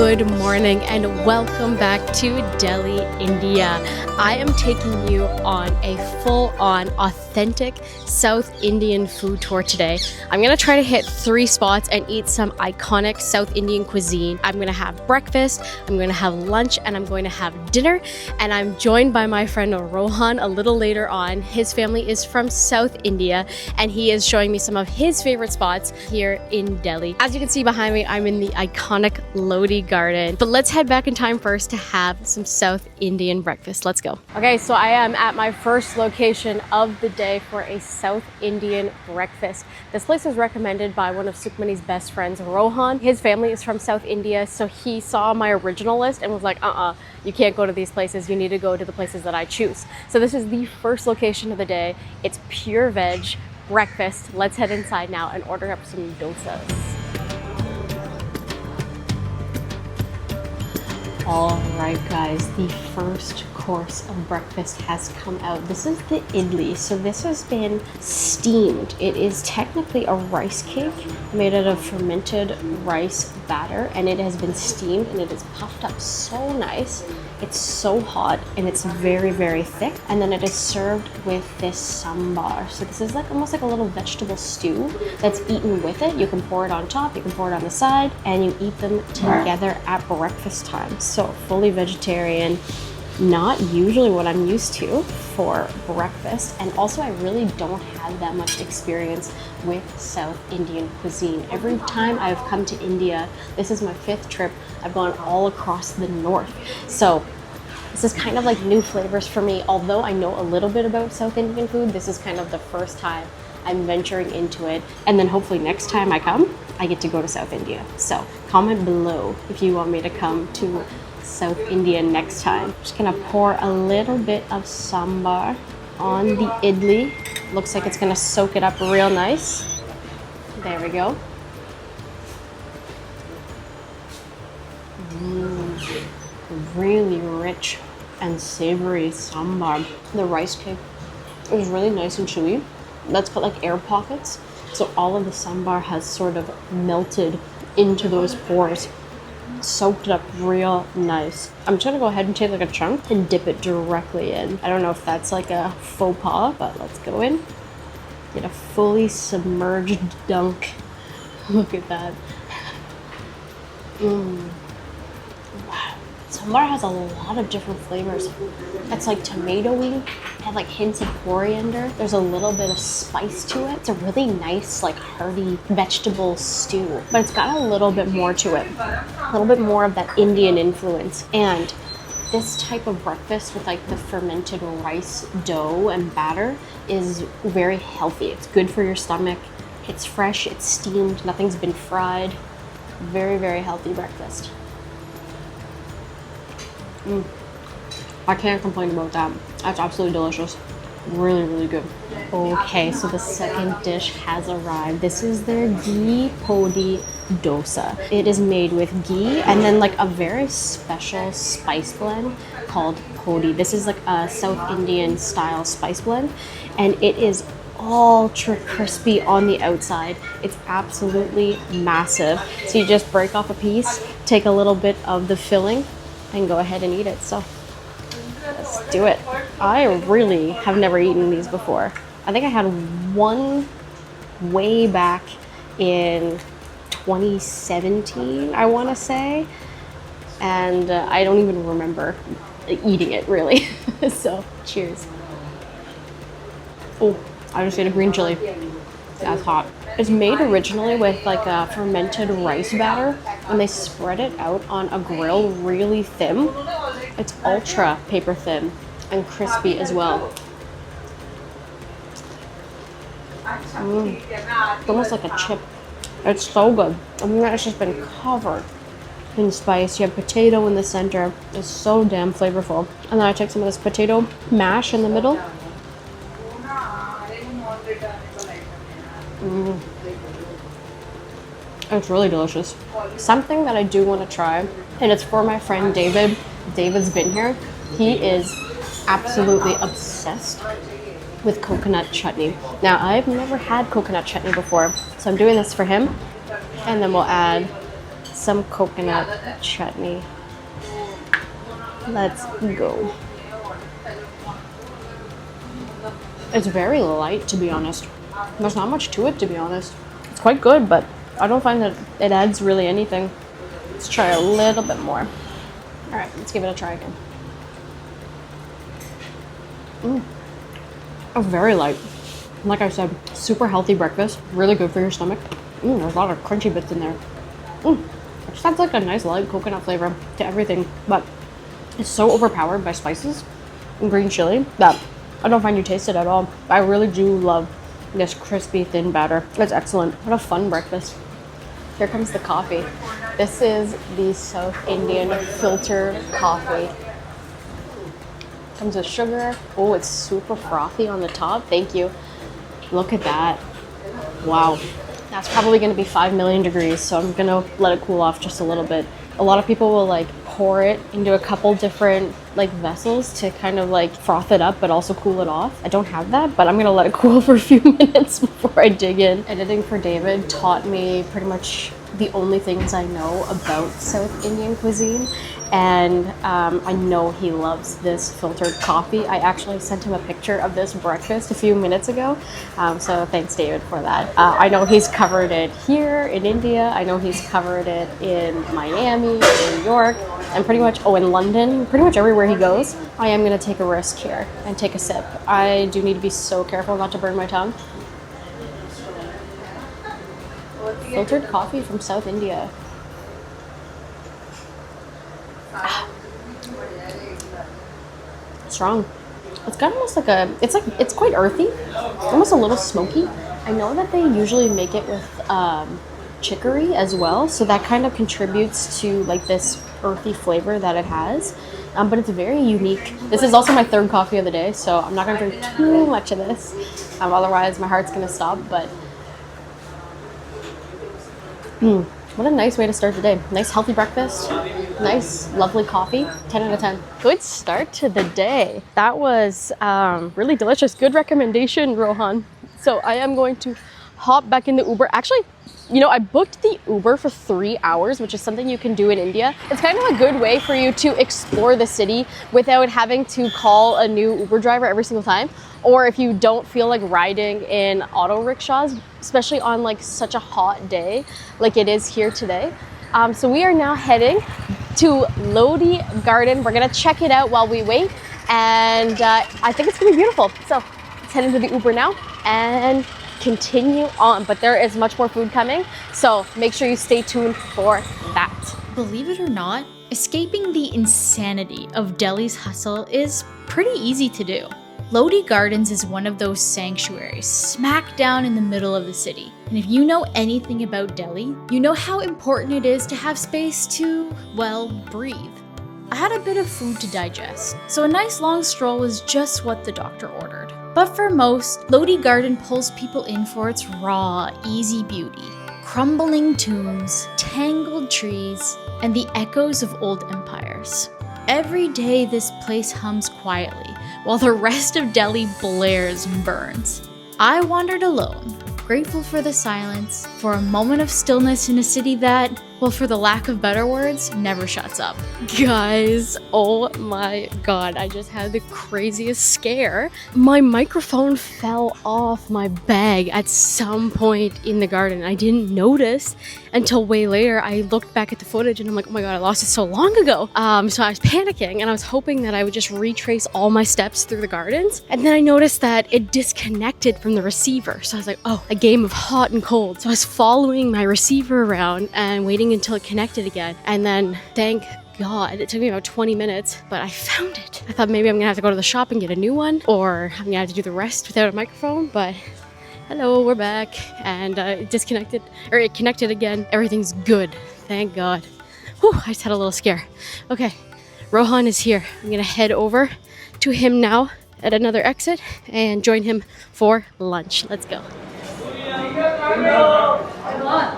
good morning and welcome back to Delhi, India. I am taking you on a full-on authentic South Indian food tour today. I'm gonna try to hit 3 spots and eat some iconic South Indian cuisine. I'm gonna have breakfast, I'm gonna have lunch, and I'm going to have dinner. And I'm joined by my friend Rohan a little later on. His family is from South India and he is showing me some of his favorite spots here in Delhi. As you can see behind me, I'm in the iconic Lodhi Garden. But let's head back in time first to have some South Indian breakfast. Let's go. Okay, so I am at my first location of the day for a South Indian breakfast. This place was recommended by one of Sukhmani's best friends, Rohan. His family is from South India, so he saw my original list and was like, you can't go to these places. You need to go to the places that I choose. So this is the first location of the day. It's pure veg breakfast. Let's head inside now and order up some dosas. All right, guys, the first course of breakfast has come out. This is the idli. So this has been steamed. It is technically a rice cake made out of fermented rice batter, and it has been steamed and it is puffed up so nice. It's so hot and it's very, very thick. And then it is served with this sambar. So this is like almost like a little vegetable stew that's eaten with it. You can pour it on top, you can pour it on the side, and you eat them together at breakfast time. So fully vegetarian, not usually what I'm used to for breakfast. And also I really don't have that much experience with South Indian cuisine. Every time I've come to India, this is my 5th trip, I've gone all across the north. So this is kind of like new flavors for me. Although I know a little bit about South Indian food, this is kind of the first time I'm venturing into it. And then hopefully next time I come, I get to go to South India. So comment below if you want me to come to South India next time. Just gonna pour a little bit of sambar on the idli. Looks like it's gonna soak it up real nice. There we go. Really rich and savory sambar. The rice cake is really nice and chewy. That's got like air pockets. So all of the sambar has sort of melted into those pores. Soaked it up real nice. I'm just gonna go ahead and take like a chunk and dip it directly in. I don't know if that's like a faux pas, but let's go in. Get a fully submerged dunk. Look at that. Wow. Sambar has a lot of different flavors. It's like tomatoey, had like hints of coriander. There's a little bit of spice to it. It's a really nice, like hearty vegetable stew, but it's got a little bit more to it. A little bit more of that Indian influence. And this type of breakfast with like the fermented rice dough and batter is very healthy. It's good for your stomach. It's fresh, it's steamed, nothing's been fried. Very, very healthy breakfast. I can't complain about that. That's absolutely delicious. Really, really good. Okay, so the second dish has arrived. This is their ghee podi dosa. It is made with ghee and then like a very special spice blend called podi. This is like a South Indian style spice blend, and it is ultra crispy on the outside. It's absolutely massive. So you just break off a piece, take a little bit of the filling, and go ahead and eat it. So let's do it. I really have never eaten these before. I think I had one way back in 2017, I want to say, and I don't even remember eating it really. So cheers. Oh, I just ate a green chili. That's hot. It's made originally with like a fermented rice batter, and they spread it out on a grill really thin. It's ultra paper thin and crispy as well. It's almost like a chip. It's so good. I mean, it's just been covered in spice. You have potato in the center. It's so damn flavorful. And then I take some of this potato mash in the middle. It's really delicious. Something that I do want to try, and it's for my friend David. David's been here. He is absolutely obsessed with coconut chutney. Now, I've never had coconut chutney before, so I'm doing this for him. And then we'll add some coconut chutney. Let's go. It's very light, to be honest. There's not much to it, to be honest. It's quite good, but I don't find that it adds really anything. Let's try a little bit more. All right, let's give it a try again. Oh, very light. Like I said, super healthy breakfast. Really good for your stomach. There's a lot of crunchy bits in there. It just adds like a nice light coconut flavor to everything. But it's so overpowered by spices and green chili that I don't find you taste it at all. I really do love this crispy thin batter. It's excellent. What a fun breakfast. Here comes the coffee. This is the South Indian filter coffee. Comes with sugar. Oh, it's super frothy on the top. Thank you. Look at that. Wow. That's probably going to be 5 million degrees, so I'm going to let it cool off just a little bit. A lot of people will like pour it into a couple different like vessels to kind of like froth it up but also cool it off. I don't have that, but I'm gonna let it cool for a few minutes before I dig in. Editing for David taught me pretty much the only things I know about South Indian cuisine, and I know he loves this filtered coffee. I actually sent him a picture of this breakfast a few minutes ago, so thanks David for that. I know he's covered it here in India. I know he's covered it in Miami, in New York, and pretty much, in London, pretty much everywhere he goes. I am gonna take a risk here and take a sip. I do need to be so careful not to burn my tongue. Filtered coffee from South India. Strong. It's got almost like it's quite earthy, almost a little smoky. I know that they usually make it with chicory as well, so that kind of contributes to like this earthy flavor that it has. But it's very unique. This is also my third coffee of the day, so I'm not gonna drink too much of this. Otherwise my heart's gonna stop, but what a nice way to start the day. Nice healthy breakfast, nice lovely coffee, 10 out of 10. Good start to the day. That was really delicious. Good recommendation, Rohan. So I am going to hop back in the Uber. Actually, you know, I booked the Uber for 3 hours, which is something you can do in India. It's kind of a good way for you to explore the city without having to call a new Uber driver every single time. Or if you don't feel like riding in auto rickshaws, especially on like such a hot day like it is here today. So we are now heading to Lodhi Garden. We're gonna check it out while we wait, and I think it's gonna be beautiful. So let's head into the Uber now and continue on. But there is much more food coming, so make sure you stay tuned for that. Believe it or not, escaping the insanity of Delhi's hustle is pretty easy to do. Lodhi Gardens is one of those sanctuaries smack down in the middle of the city. And if you know anything about Delhi, you know how important it is to have space to, well, breathe. I had a bit of food to digest, so a nice long stroll was just what the doctor ordered. But for most, Lodhi Garden pulls people in for its raw, easy beauty. Crumbling tombs, tangled trees, and the echoes of old empires. Every day this place hums quietly, while the rest of Delhi blares and burns. I wandered alone, grateful for the silence, for a moment of stillness in a city that, well, for the lack of better words, never shuts up. Guys, oh my god, I just had the craziest scare. My microphone fell off my bag at some point in the garden. I didn't notice until way later. I looked back at the footage and I'm like, oh my god, I lost it so long ago. So I was panicking and I was hoping that I would just retrace all my steps through the gardens. And then I noticed that it disconnected from the receiver. So I was like, oh, a game of hot and cold. So I was following my receiver around and waiting until it connected again. And then, thank God, it took me about 20 minutes, but I found it. I thought maybe I'm gonna have to go to the shop and get a new one, or I'm gonna have to do the rest without a microphone, but hello, we're back. And it disconnected, or it connected again. Everything's good, thank God. Whew, I just had a little scare. Okay, Rohan is here. I'm gonna head over to him now at another exit and join him for lunch. Let's go.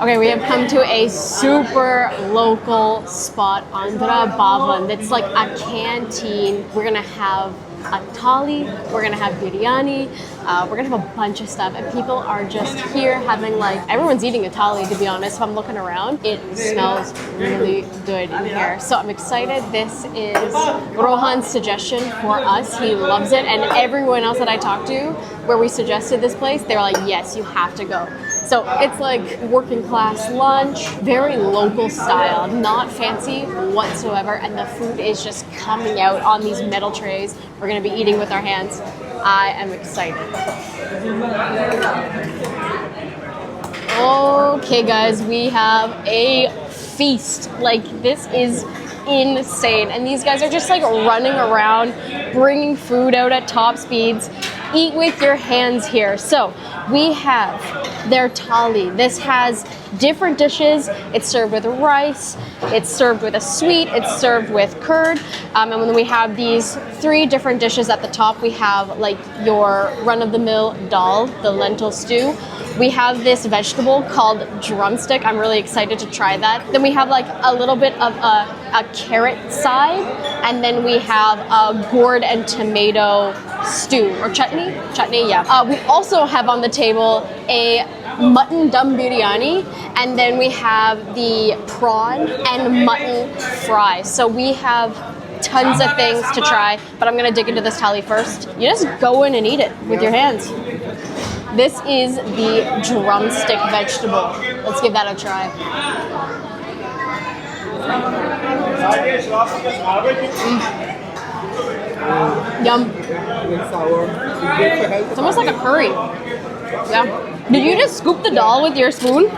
Okay, we have come to a super local spot, Andhra Bhavan. It's like a canteen. We're gonna have a thali, we're gonna have biryani, we're gonna have a bunch of stuff, and people are just here having like, everyone's eating a thali, to be honest. If I'm looking around, it smells really good in here. So I'm excited. This is Rohan's suggestion for us. He loves it, and everyone else that I talked to where we suggested this place, they were like, yes, you have to go. So it's like working class lunch, very local style, not fancy whatsoever, and the food is just coming out on these metal trays. We're gonna be eating with our hands. I am excited. Okay guys, we have a feast. Like, this is insane. And these guys are just like running around, bringing food out at top speeds. Eat with your hands here. So we have their thali. This has different dishes. It's served with rice, it's served with a sweet, it's served with curd. And then we have these 3 different dishes at the top. We have like your run-of-the-mill dal, the lentil stew. We have this vegetable called drumstick. I'm really excited to try that. Then we have like a little bit of a carrot side, and then we have a gourd and tomato stew or chutney. Yeah. We also have on the table a mutton dum biryani, and then we have the prawn and mutton fry. So we have tons of things to try, but I'm gonna dig into this thali first. You just go in and eat it with your hands. This is the drumstick vegetable. Let's give that a try. Yum. It's almost like a curry. Yeah. Did you just scoop the dal with your spoon?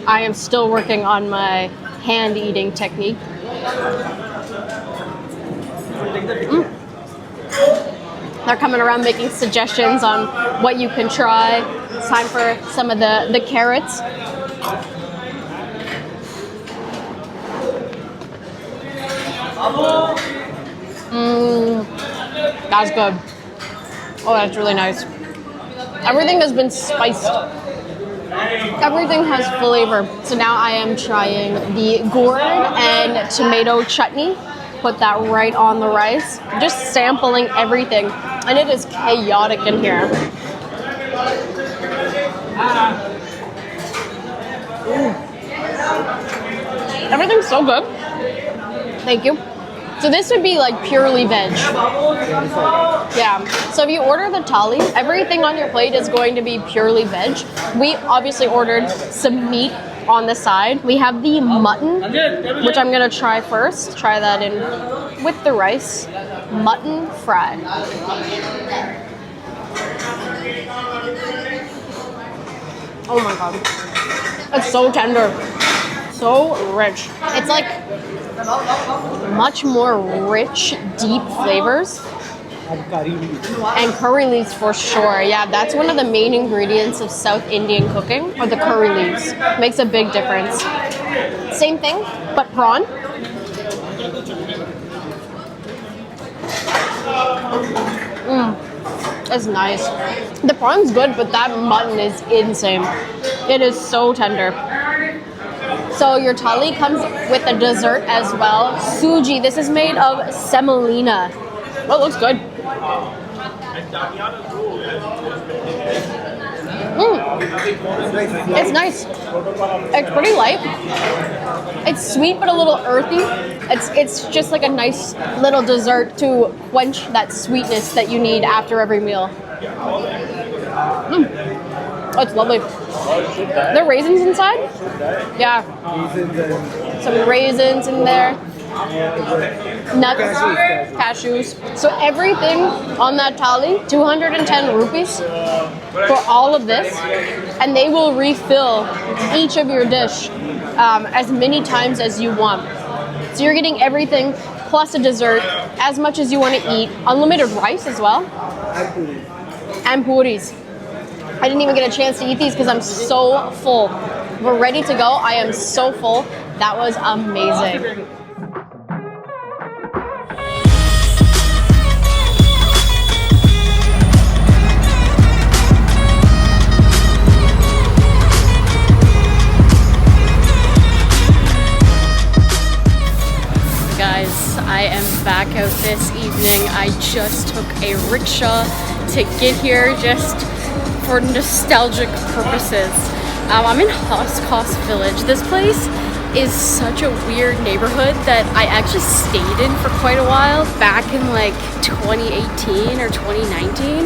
I am still working on my hand eating technique. They're coming around making suggestions on what you can try. It's time for some of the carrots. That's good. Oh, that's really nice. Everything has been spiced. Everything has flavor. So now I am trying the gourd and tomato chutney. Put that right on the rice. Just sampling everything. And it is chaotic in here. Everything's so good. Thank you. So this would be like purely veg. Yeah. So if you order the thali, everything on your plate is going to be purely veg. We obviously ordered some meat on the side. We have the mutton, which I'm gonna try first. Try that in with the rice. Mutton fry. Oh my god. It's so tender. So rich. It's like much more rich, deep flavors. And curry leaves for sure. Yeah, that's one of the main ingredients of South Indian cooking, are the curry leaves. Makes a big difference. Same thing, but prawn. It's nice. The prawn's good, but that mutton is insane. It is so tender. So your thali comes with a dessert as well. Suji. This is made of semolina. Oh, it looks good. It's nice. It's pretty light. It's sweet but a little earthy. It's just like a nice little dessert to quench that sweetness that you need after every meal. Oh, it's lovely. There are raisins inside? Yeah. Some raisins in there. Nuts, cashews. So everything on that thali, 210 rupees for all of this, and they will refill each of your dish as many times as you want. So you're getting everything plus a dessert, as much as you want to eat. Unlimited rice as well. And puris. I didn't even get a chance to eat these because I'm so full. We're ready to go. I am so full. That was amazing. I just took a rickshaw to get here just for nostalgic purposes. I'm in Khas Village. This place is such a weird neighborhood that I actually stayed in for quite a while back in like 2018 or 2019.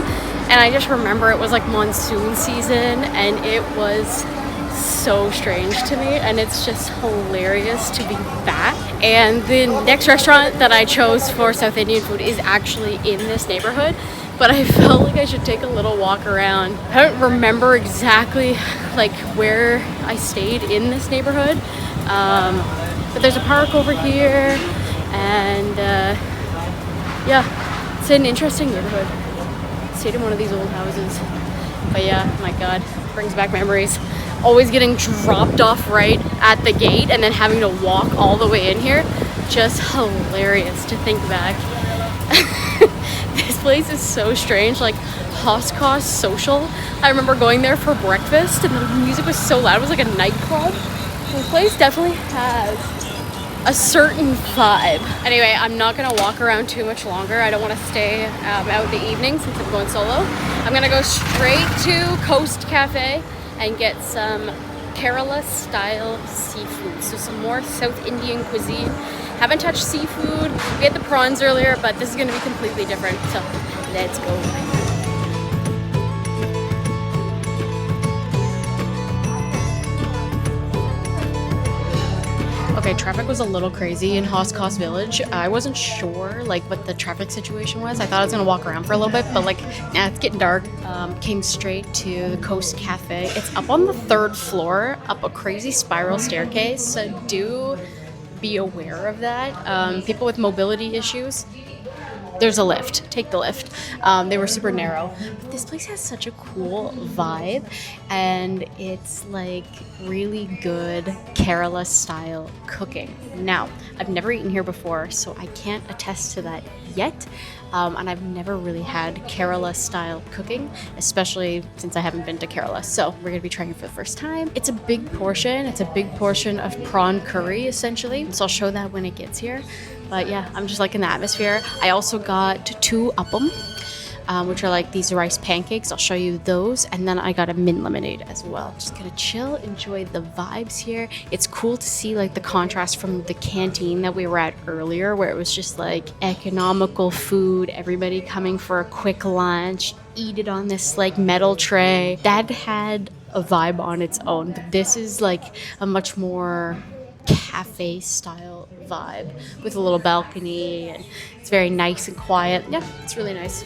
And I just remember it was like monsoon season and it was so strange to me, and it's just hilarious to be back. And the next restaurant that I chose for South Indian food is actually in this neighborhood, but I felt like I should take a little walk around. I don't remember exactly like where I stayed in this neighborhood, but there's a park over here, and yeah, it's an interesting neighborhood. Stayed in one of these old houses, but yeah, my god, brings back memories. Always getting dropped off right at the gate and then having to walk all the way in here. Just hilarious to think back. This place is so strange, like Hauz Social. I remember going there for breakfast and the music was so loud. It was like a nightclub. This place definitely has a certain vibe. Anyway, I'm not gonna walk around too much longer. I don't want to stay out in the evening since I'm going solo. I'm gonna go straight to Coast Cafe and get some Kerala style seafood. So some more South Indian cuisine. Haven't touched seafood. We had the prawns earlier, but this is gonna be completely different. So let's go. Okay, traffic was a little crazy in Hauz Village. I wasn't sure like what the traffic situation was. I thought I was gonna walk around for a little bit, but like, it's getting dark. Came straight to the Coast Cafe. It's up on the 3rd floor, up a crazy spiral staircase. So do be aware of that. People with mobility issues, there's a lift. Take the lift. They were super narrow. But this place has such a cool vibe, and it's like really good Kerala style cooking. Now, I've never eaten here before, so I can't attest to that yet. And I've never really had Kerala style cooking, especially since I haven't been to Kerala. So we're gonna be trying it for the first time. It's a big portion. It's a big portion of prawn curry, essentially. So I'll show that when it gets here. But yeah, I'm just liking the atmosphere. I also got 2 appam, which are like these rice pancakes. I'll show you those. And then I got a mint lemonade as well. Just gonna chill, enjoy the vibes here. It's cool to see like the contrast from the canteen that we were at earlier, where it was just like economical food, everybody coming for a quick lunch, eat it on this like metal tray. That had a vibe on its own. But this is like a much more cafe style vibe with a little balcony, and it's very nice and quiet. Yeah, it's really nice.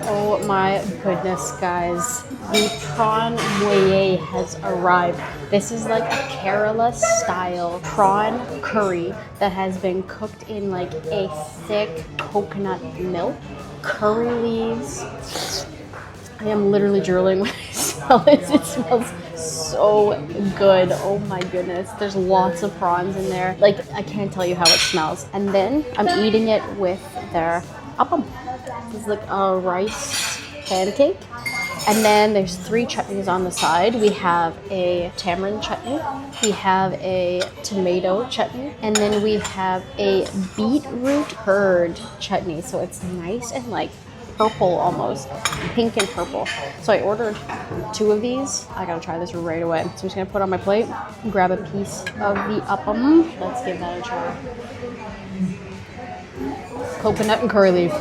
Oh my goodness, guys. The prawn moilee has arrived. This is like a Kerala style prawn curry that has been cooked in like a thick coconut milk. Curry leaves. I am literally drooling when I smell it. It smells so good. Oh my goodness. There's lots of prawns in there. Like, I can't tell you how it smells. And then I'm eating it with their appam. It's like a rice pancake. And then there's 3 chutneys on the side. We have a tamarind chutney, we have a tomato chutney, and then we have a beetroot curd chutney. So it's nice and like purple, almost pink and purple. So I ordered 2 of these. I gotta try this right away. So I'm just gonna put it on my plate, grab a piece of the appam. Let's give that a try. Coconut and curry leaf.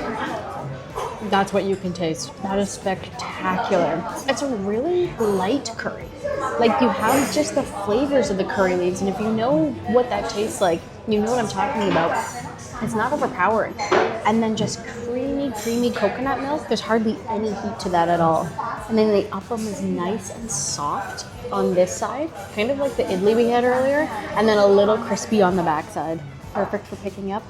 That's what you can taste. That is spectacular. It's a really light curry. Like, you have just the flavors of the curry leaves, and if you know what that tastes like, you know what I'm talking about. It's not overpowering. And then just creamy coconut milk. There's hardly any heat to that at all. And then the appam is nice and soft on this side, kind of like the idli we had earlier, and then a little crispy on the back side. Perfect for picking up.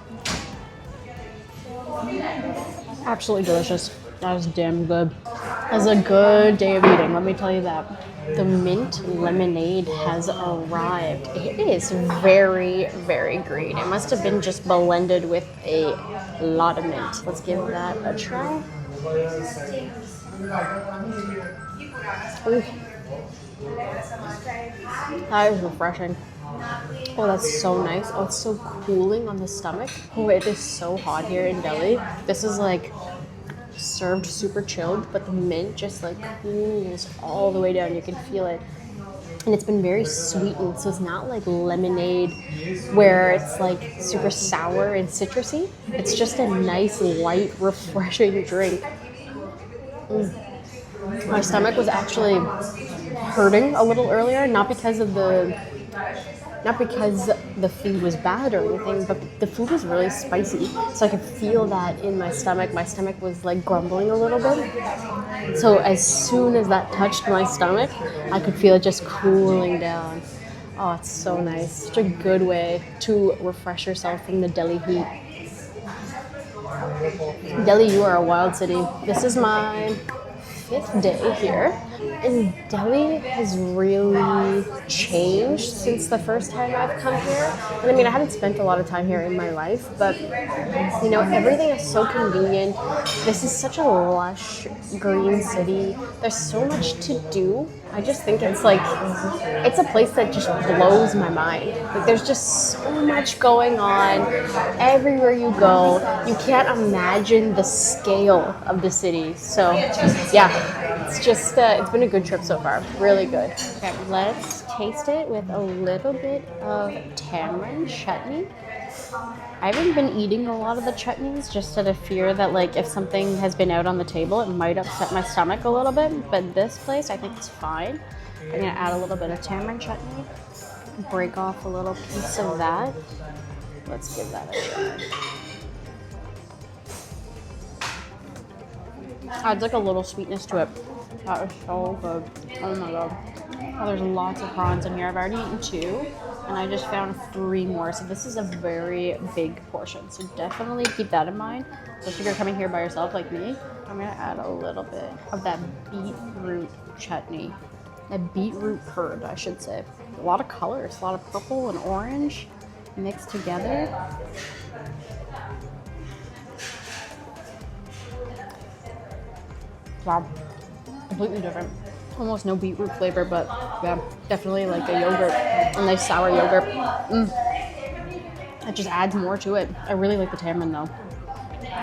Absolutely delicious. That was damn good. That was a good day of eating, let me tell you that. The mint lemonade has arrived. It is very, very green. It must have been just blended with a lot of mint. Let's give that a try. Ooh. That is refreshing. Oh, that's so nice. Oh, it's so cooling on the stomach. Oh, it is so hot here in Delhi. This is like served super chilled, but the mint just like cools all the way down. You can feel it. And it's been very sweetened, so it's not like lemonade where it's like super sour and citrusy. It's just a nice, light, refreshing drink. My stomach was actually hurting a little earlier, not because the food was bad or anything, but the food was really spicy. So I could feel that in my stomach. My stomach was like grumbling a little bit. So as soon as that touched my stomach, I could feel it just cooling down. Oh, it's so nice. Such a good way to refresh yourself from the Delhi heat. Delhi, you are a wild city. This is my 5th day here, and Delhi has really changed since the first time I've come here. And I mean, I haven't spent a lot of time here in my life, but you know, everything is so convenient. This is such a lush green city. There's so much to do. I just think it's like, it's a place that just blows my mind. Like, there's just so much going on everywhere you go. You can't imagine the scale of the city. So yeah, it's just, it's been a good trip so far. Really good. Okay, let's taste it with a little bit of tamarind chutney. I haven't been eating a lot of the chutneys just out of fear that like if something has been out on the table, it might upset my stomach a little bit. But this place, I think it's fine. I'm gonna add a little bit of tamarind chutney, break off a little piece of that. Let's give that a try. Adds like a little sweetness to it. That is so good. Oh my god. Oh, there's lots of prawns in here. I've already eaten 2. And I just found 3 more. So this is a very big portion. So definitely keep that in mind. So if you're coming here by yourself like me, I'm gonna add a little bit of that beetroot chutney. That beetroot curd, I should say. A lot of colors, a lot of purple and orange mixed together. Wow, completely different. Almost no beetroot flavor, but yeah, definitely like a yogurt, a nice sour yogurt. It just adds more to it. I really like the tamarind though.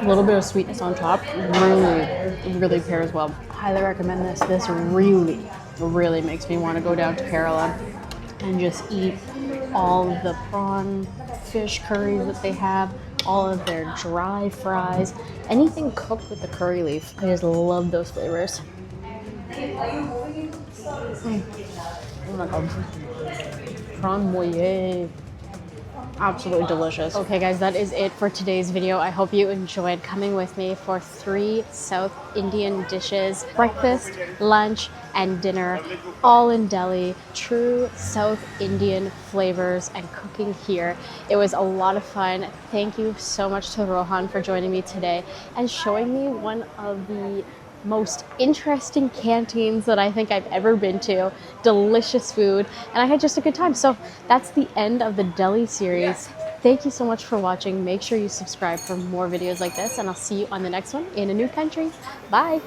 A little bit of sweetness on top, really pairs well. Highly recommend this. This really makes me want to go down to Kerala and just eat all of the prawn fish curries that they have, all of their dry fries, anything cooked with the curry leaf. I just love those flavors. Oh my god. Prawn moilee. Absolutely delicious. Okay guys, that is it for today's video. I hope you enjoyed coming with me for 3 South Indian dishes, breakfast, lunch, and dinner, all in Delhi. True South Indian flavors and cooking here. It was a lot of fun. Thank you so much to Rohan for joining me today and showing me one of the most interesting canteens that I think I've ever been to. Delicious food, and I had just a good time. So that's the end of the Delhi series. Thank you so much for watching. Make sure you subscribe for more videos like this, and I'll see you on the next one in a new country. Bye.